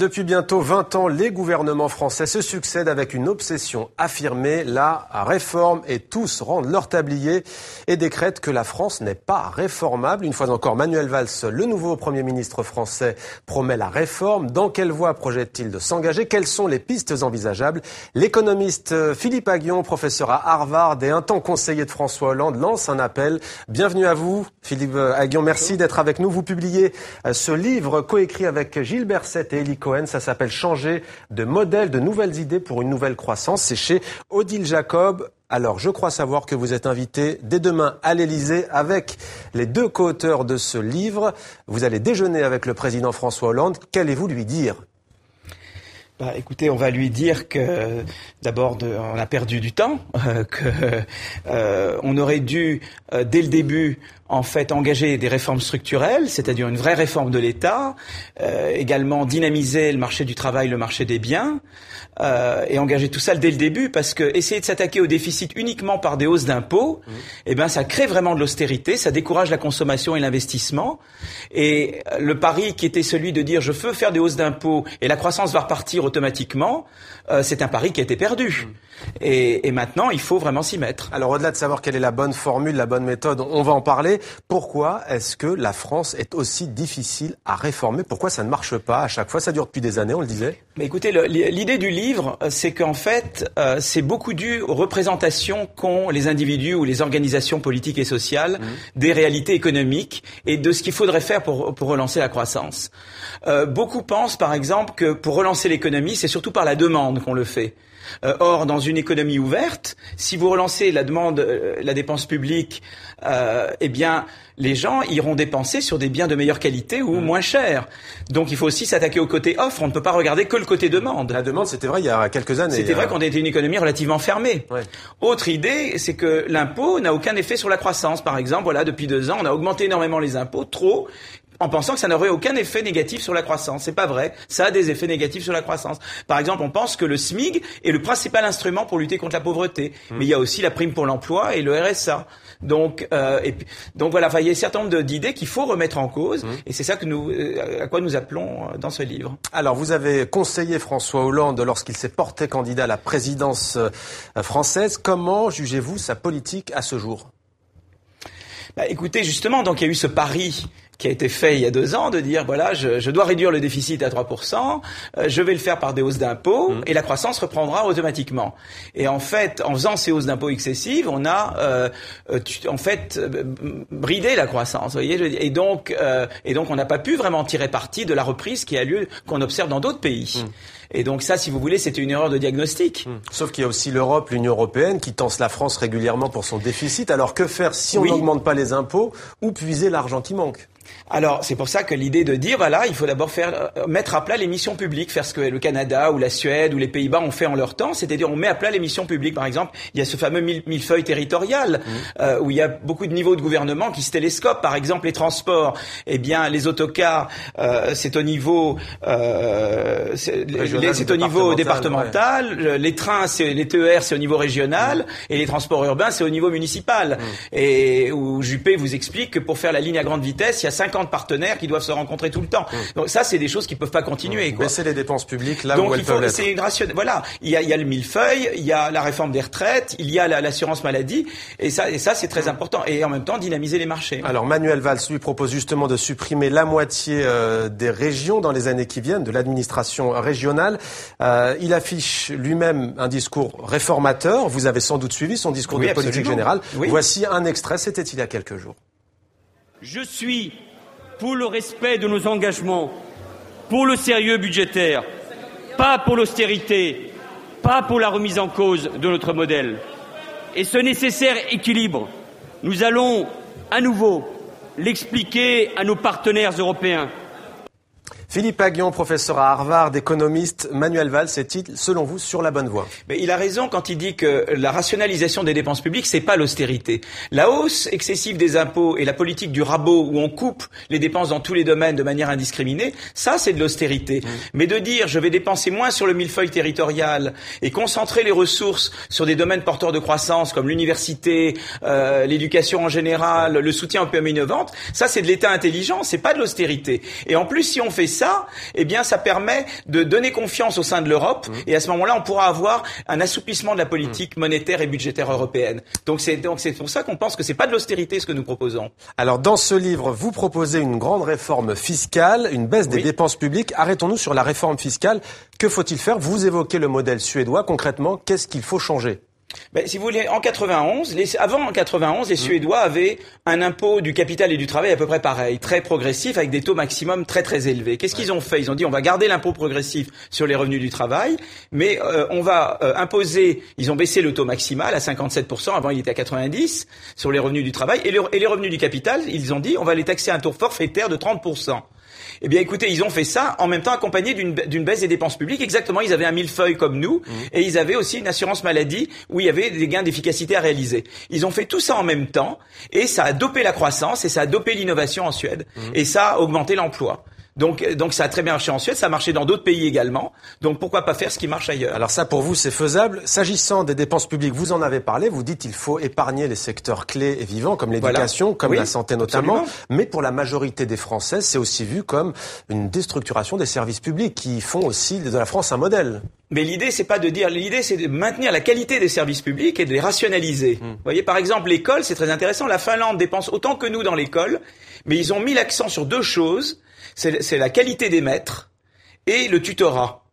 Depuis bientôt 20 ans, les gouvernements français se succèdent avec une obsession affirmée, la réforme, et tous rendent leur tablier et décrètent que la France n'est pas réformable. Une fois encore, Manuel Valls, le nouveau Premier ministre français, promet la réforme. Dans quelle voie projette-t-il de s'engager? Quelles sont les pistes envisageables? L'économiste Philippe Aghion, professeur à Harvard et un temps conseiller de François Hollande, lance un appel. Bienvenue à vous, Philippe Aghion. Merci d'être avec nous. Vous publiez ce livre coécrit avec Gilles Berset et Élie Cohen. Ça s'appelle « Changer de modèle, de nouvelles idées pour une nouvelle croissance ». C'est chez Odile Jacob. Alors, je crois savoir que vous êtes invité dès demain à l'Élysée avec les deux co-auteurs de ce livre. Vous allez déjeuner avec le président François Hollande. Qu'allez-vous lui dire ? Écoutez, on va lui dire que d'abord on a perdu du temps, on aurait dû dès le début en fait engager des réformes structurelles, c'est-à-dire une vraie réforme de l'État, également dynamiser le marché du travail, le marché des biens, et engager tout ça dès le début, parce que essayer de s'attaquer au déficit uniquement par des hausses d'impôts, ça crée vraiment de l'austérité, ça décourage la consommation et l'investissement, et le pari qui était celui de dire je veux faire des hausses d'impôts et la croissance va repartir automatiquement, c'est un pari qui a été perdu. Et maintenant, il faut vraiment s'y mettre. Alors, au-delà de savoir quelle est la bonne formule, la bonne méthode, on va en parler. Pourquoi est-ce que la France est aussi difficile à réformer? Pourquoi ça ne marche pas à chaque fois? Ça dure depuis des années, on le disait. Mais écoutez, l'idée du livre, c'est qu'en fait, c'est beaucoup dû aux représentations qu'ont les individus ou les organisations politiques et sociales des réalités économiques et de ce qu'il faudrait faire pour relancer la croissance. Beaucoup pensent, par exemple, que pour relancer l'économie, c'est surtout par la demande qu'on le fait. Or, dans une économie ouverte, si vous relancez la demande, la dépense publique, les gens iront dépenser sur des biens de meilleure qualité ou moins chers. Donc, il faut aussi s'attaquer au côté offre. On ne peut pas regarder que le côté demande. La demande, c'était vrai il y a quelques années. C'était vrai qu'on était une économie relativement fermée. Ouais. Autre idée, c'est que l'impôt n'a aucun effet sur la croissance. Par exemple, voilà, depuis 2 ans, on a augmenté énormément les impôts, trop, en pensant que ça n'aurait aucun effet négatif sur la croissance. C'est pas vrai. Ça a des effets négatifs sur la croissance. Par exemple, on pense que le SMIC est le principal instrument pour lutter contre la pauvreté. Mais il y a aussi la prime pour l'emploi et le RSA. Donc voilà, il y a un certain nombre d'idées qu'il faut remettre en cause. Et c'est ça à quoi nous appelons dans ce livre. Alors, vous avez conseillé François Hollande lorsqu'il s'est porté candidat à la présidence française. Comment jugez-vous sa politique à ce jour? Écoutez, justement, donc il y a eu ce pari qui a été fait il y a 2 ans, de dire, voilà, je dois réduire le déficit à 3%, je vais le faire par des hausses d'impôts, et la croissance reprendra automatiquement. Et en fait, en faisant ces hausses d'impôts excessives, on a, bridé la croissance, vous voyez, et donc on n'a pas pu vraiment tirer parti de la reprise qui a lieu, qu'on observe dans d'autres pays. Et donc ça, si vous voulez, c'était une erreur de diagnostic. Sauf qu'il y a aussi l'Europe, l'Union européenne, qui tense la France régulièrement pour son déficit. Alors que faire si on n'augmente pas les impôts ou puiser l'argent qui manque? Alors, c'est pour ça que l'idée de dire, voilà, il faut d'abord mettre à plat les missions publiques, faire ce que le Canada ou la Suède ou les Pays-Bas ont fait en leur temps, c'est-à-dire on met à plat les missions publiques. Par exemple, il y a ce fameux millefeuille territorial, où il y a beaucoup de niveaux de gouvernement qui se télescopent. Par exemple, les transports, les autocars, c'est au niveau, c'est au niveau départemental, les trains, les TER, c'est au niveau régional, et les transports urbains, c'est au niveau municipal. Et où Juppé vous explique que pour faire la ligne à grande vitesse, il y a 50 partenaires qui doivent se rencontrer tout le temps. Donc ça, c'est des choses qui peuvent pas continuer. Baisser les dépenses publiques là où elles peuvent l'être. C'est rationnel. Voilà, il y a le millefeuille, il y a la réforme des retraites, il y a l'assurance maladie, et ça c'est très important. Et en même temps, dynamiser les marchés. Alors Manuel Valls lui propose justement de supprimer la moitié des régions dans les années qui viennent, de l'administration régionale. Il affiche lui-même un discours réformateur. Vous avez sans doute suivi son discours de politique générale. Voici un extrait, c'était il y a quelques jours. Je suis pour le respect de nos engagements, pour le sérieux budgétaire, pas pour l'austérité, pas pour la remise en cause de notre modèle. Et ce nécessaire équilibre, nous allons à nouveau l'expliquer à nos partenaires européens. Philippe Aghion, professeur à Harvard, économiste. Manuel Valls est-il, selon vous, sur la bonne voie? Mais il a raison quand il dit que la rationalisation des dépenses publiques, c'est pas l'austérité. La hausse excessive des impôts et la politique du rabot où on coupe les dépenses dans tous les domaines de manière indiscriminée, ça, c'est de l'austérité. Mais de dire, je vais dépenser moins sur le millefeuille territorial et concentrer les ressources sur des domaines porteurs de croissance comme l'université, l'éducation en général, le soutien aux PME innovantes, ça, c'est de l'État intelligent, c'est pas de l'austérité. Et en plus, si on fait ça, ça, eh bien, ça permet de donner confiance au sein de l'Europe. Et à ce moment-là, on pourra avoir un assouplissement de la politique monétaire et budgétaire européenne. Donc c'est pour ça qu'on pense que c'est pas de l'austérité ce que nous proposons. Alors dans ce livre, vous proposez une grande réforme fiscale, une baisse des dépenses publiques. Arrêtons-nous sur la réforme fiscale. Que faut-il faire? Vous évoquez le modèle suédois. Concrètement, qu'est-ce qu'il faut changer? Si vous voulez, avant 91, les Suédois avaient un impôt du capital et du travail à peu près pareil, très progressif, avec des taux maximum très très élevés. Qu'est-ce qu'ils ont fait? Ils ont dit on va garder l'impôt progressif sur les revenus du travail, mais on va imposer. Ils ont baissé le taux maximal à 57%. Avant, il était à 90% sur les revenus du travail et les revenus du capital. Ils ont dit on va les taxer à un taux forfaitaire de 30%. Eh bien, écoutez, ils ont fait ça en même temps accompagné d'une baisse des dépenses publiques. Exactement, ils avaient un millefeuille comme nous et ils avaient aussi une assurance maladie où il y avait des gains d'efficacité à réaliser. Ils ont fait tout ça en même temps et ça a dopé la croissance et ça a dopé l'innovation en Suède et ça a augmenté l'emploi. Donc ça a très bien marché en Suède, ça a marché dans d'autres pays également. Donc pourquoi pas faire ce qui marche ailleurs? Alors ça, pour vous, c'est faisable. S'agissant des dépenses publiques, vous en avez parlé. Vous dites qu'il faut épargner les secteurs clés et vivants, comme l'éducation, comme la santé notamment. Absolument. Mais pour la majorité des Français, c'est aussi vu comme une déstructuration des services publics qui font aussi de la France un modèle. Mais l'idée, c'est de maintenir la qualité des services publics et de les rationaliser. Vous voyez, par exemple, l'école, c'est très intéressant. La Finlande dépense autant que nous dans l'école, mais ils ont mis l'accent sur deux choses. C'est la qualité des maîtres et le tutorat.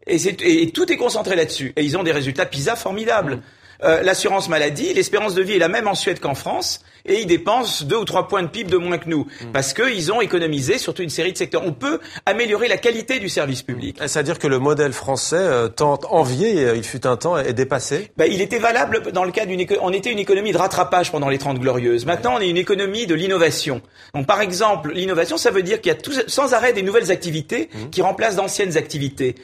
Et tout est concentré là-dessus. Et ils ont des résultats PISA formidables. L'assurance maladie, l'espérance de vie est la même en Suède qu'en France, et ils dépensent 2 ou 3 points de PIB de moins que nous, parce qu'ils ont économisé sur toute une série de secteurs. On peut améliorer la qualité du service public. C'est-à-dire que le modèle français, tant envié, il fut un temps, est dépassé? Il était valable dans le cas on était une économie de rattrapage pendant les 30 Glorieuses. Maintenant, on est une économie de l'innovation. Donc, par exemple, l'innovation, ça veut dire qu'il y a sans arrêt des nouvelles activités qui remplacent d'anciennes activités.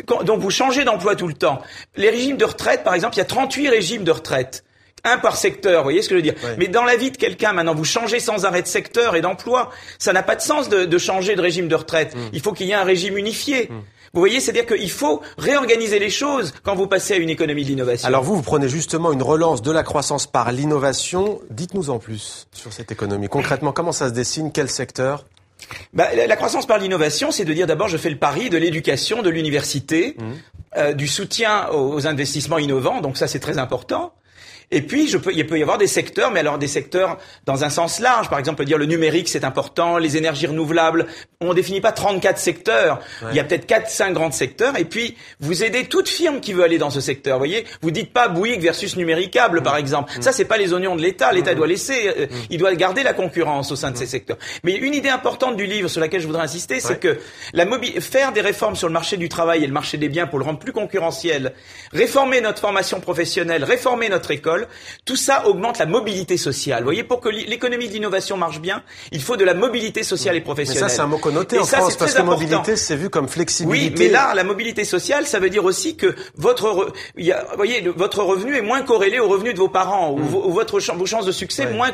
Donc, vous changez d'emploi tout le temps. Les régimes de retraite, par exemple, il y a 38 régimes de retraite. Un par secteur, vous voyez ce que je veux dire? Oui. Mais dans la vie de quelqu'un, maintenant, vous changez sans arrêt de secteur et d'emploi. Ça n'a pas de sens de changer de régime de retraite. Il faut qu'il y ait un régime unifié. Vous voyez, c'est-à-dire qu'il faut réorganiser les choses quand vous passez à une économie de l'innovation. Alors vous prenez justement une relance de la croissance par l'innovation. Dites-nous en plus sur cette économie. Concrètement, comment ça se dessine? Quel secteur? La croissance par l'innovation, c'est de dire d'abord je fais le pari de l'éducation, de l'université, du soutien aux investissements innovants, donc ça c'est très important. Et puis, il peut y avoir des secteurs, mais alors des secteurs dans un sens large. Par exemple, on peut dire le numérique, c'est important, les énergies renouvelables. On définit pas 34 secteurs. Ouais. Il y a peut-être 4-5 grands secteurs. Et puis, vous aidez toute firme qui veut aller dans ce secteur. Vous voyez, vous dites pas Bouygues versus Numéricable, par exemple. Ça, c'est pas les oignons de l'État. L'État doit laisser, il doit garder la concurrence au sein de ces secteurs. Mais une idée importante du livre sur laquelle je voudrais insister, c'est que faire des réformes sur le marché du travail et le marché des biens pour le rendre plus concurrentiel, réformer notre formation professionnelle, réformer notre école, tout ça augmente la mobilité sociale. Vous voyez, pour que l'économie de l'innovation marche bien, il faut de la mobilité sociale et professionnelle. Mais ça, c'est un mot connoté en France, parce que mobilité, c'est vu comme flexibilité. Oui, mais là, la mobilité sociale, ça veut dire aussi que votre revenu est moins corrélé au revenu de vos parents, ou vos chances de succès moins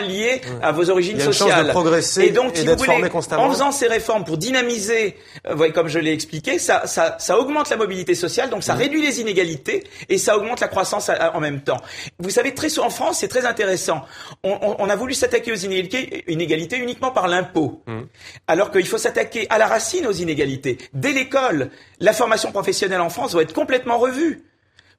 liées à vos origines sociales. Il y a une chance de progresser et donc, si vous voulez, constamment. En faisant ces réformes pour dynamiser, comme je l'ai expliqué, ça augmente la mobilité sociale, donc ça réduit les inégalités et ça augmente la croissance en même temps. Vous savez, très souvent en France, c'est très intéressant. On a voulu s'attaquer aux inégalités uniquement par l'impôt, alors qu'il faut s'attaquer à la racine aux inégalités. Dès l'école, la formation professionnelle en France doit être complètement revue,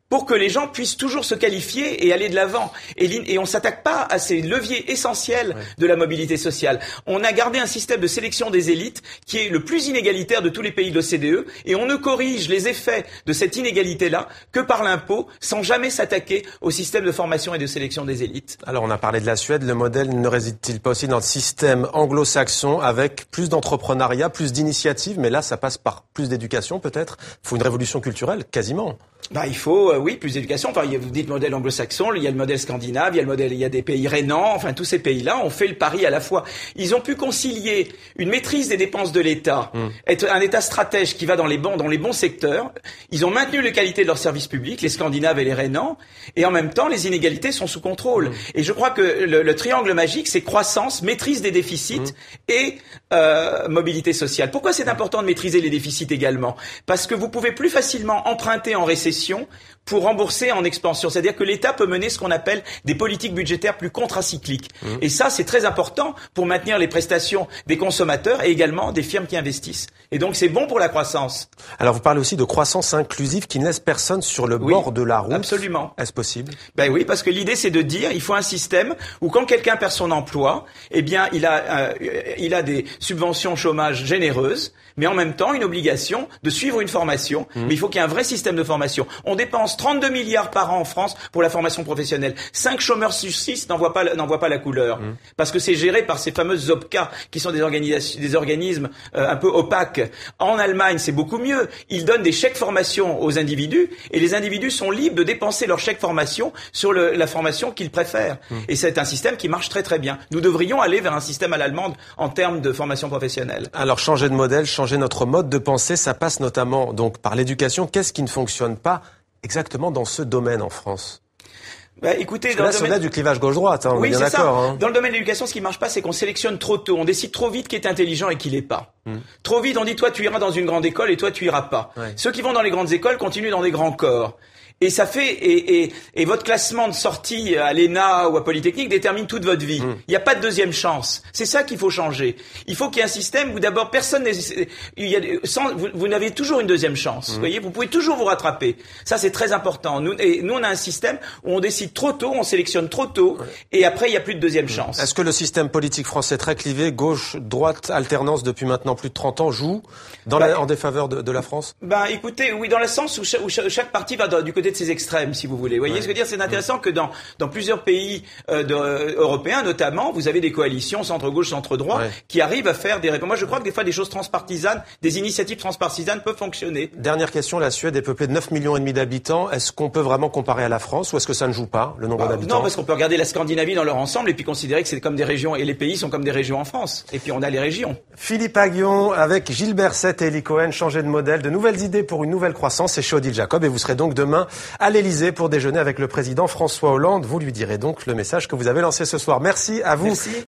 pour que les gens puissent toujours se qualifier et aller de l'avant. Et on s'attaque pas à ces leviers essentiels de la mobilité sociale. On a gardé un système de sélection des élites qui est le plus inégalitaire de tous les pays de l'OCDE, et on ne corrige les effets de cette inégalité-là que par l'impôt, sans jamais s'attaquer au système de formation et de sélection des élites. Alors on a parlé de la Suède, le modèle ne réside-t-il pas aussi dans le système anglo-saxon avec plus d'entrepreneuriat, plus d'initiatives, mais là ça passe par plus d'éducation peut-être? Il faut une révolution culturelle, quasiment. Il faut, plus d'éducation. Enfin, vous dites modèle anglo-saxon, il y a le modèle scandinave, il y a des pays rhénans, enfin, tous ces pays-là ont fait le pari à la fois. Ils ont pu concilier une maîtrise des dépenses de l'État, être un État stratège qui va dans les bons secteurs. Ils ont maintenu la qualité de leurs services publics, les Scandinaves et les Rhénans, et en même temps, les inégalités sont sous contrôle. Et je crois que le triangle magique, c'est croissance, maîtrise des déficits et mobilité sociale. Pourquoi c'est important de maîtriser les déficits également? Parce que vous pouvez plus facilement emprunter en récession récession pour rembourser en expansion. C'est-à-dire que l'État peut mener ce qu'on appelle des politiques budgétaires plus contracycliques. Et ça, c'est très important pour maintenir les prestations des consommateurs et également des firmes qui investissent. Et donc, c'est bon pour la croissance. Alors, vous parlez aussi de croissance inclusive qui ne laisse personne sur le bord de la route. Absolument. Est-ce possible? Ben oui, parce que l'idée, c'est de dire, il faut un système où quand quelqu'un perd son emploi, eh bien, il a des subventions chômage généreuses, mais en même temps, une obligation de suivre une formation. Mais il faut qu'il y ait un vrai système de formation. On dépense 32 milliards par an en France pour la formation professionnelle. 5 chômeurs sur 6 n'en voient pas la couleur. Parce que c'est géré par ces fameuses ZOPCA, qui sont des organismes un peu opaques. En Allemagne, c'est beaucoup mieux. Ils donnent des chèques formation aux individus, et les individus sont libres de dépenser leur chèque formation sur la formation qu'ils préfèrent. Et c'est un système qui marche très très bien. Nous devrions aller vers un système à l'allemande en termes de formation professionnelle. Alors, changer de modèle, changer notre mode de pensée, ça passe notamment donc par l'éducation. Qu'est-ce qui ne fonctionne pas exactement dans ce domaine en France? Écoutez, parce que là, c'est au-delà du clivage gauche-droite, on est bien d'accord. Dans le domaine de l'éducation, ce qui marche pas, c'est qu'on sélectionne trop tôt. On décide trop vite qui est intelligent et qui l'est pas. Trop vite, on dit toi tu iras dans une grande école et toi tu iras pas. Ceux qui vont dans les grandes écoles continuent dans des grands corps. Et ça fait et votre classement de sortie à l'ENA ou à Polytechnique détermine toute votre vie. Il n'y a pas de deuxième chance. C'est ça qu'il faut changer. Il faut qu'il y ait un système où d'abord personne vous n'avez toujours une deuxième chance. Vous voyez, vous pouvez toujours vous rattraper. Ça c'est très important. Nous on a un système où on décide trop tôt, on sélectionne trop tôt et après il n'y a plus de deuxième chance. Est-ce que le système politique français très clivé, gauche, droite, alternance depuis maintenant plus de 30 ans joue en défaveur de la France? Écoutez, oui, dans le sens où chaque parti va du côté de ses extrêmes, si vous voulez. Vous voyez ce que je veux dire? C'est intéressant que dans plusieurs pays européens, notamment, vous avez des coalitions centre-gauche, centre-droit qui arrivent à faire des réponses. Moi, je crois que des fois, des choses transpartisanes, des initiatives transpartisanes peuvent fonctionner. Dernière question, la Suède est peuplée de 9,5 millions d'habitants. Est-ce qu'on peut vraiment comparer à la France ou est-ce que ça ne joue pas, le nombre d'habitants? Non, parce qu'on peut regarder la Scandinavie dans leur ensemble et puis considérer que c'est comme des régions, et les pays sont comme des régions en France. Et puis on a les régions. Philippe Aghion, avec Gilles Berset et Elie Cohen, changer de modèle, de nouvelles idées pour une nouvelle croissance, c'est chez Odile Jacob, et vous serez donc demain à l'Élysée pour déjeuner avec le président François Hollande. Vous lui direz donc le message que vous avez lancé ce soir. Merci à vous. Merci.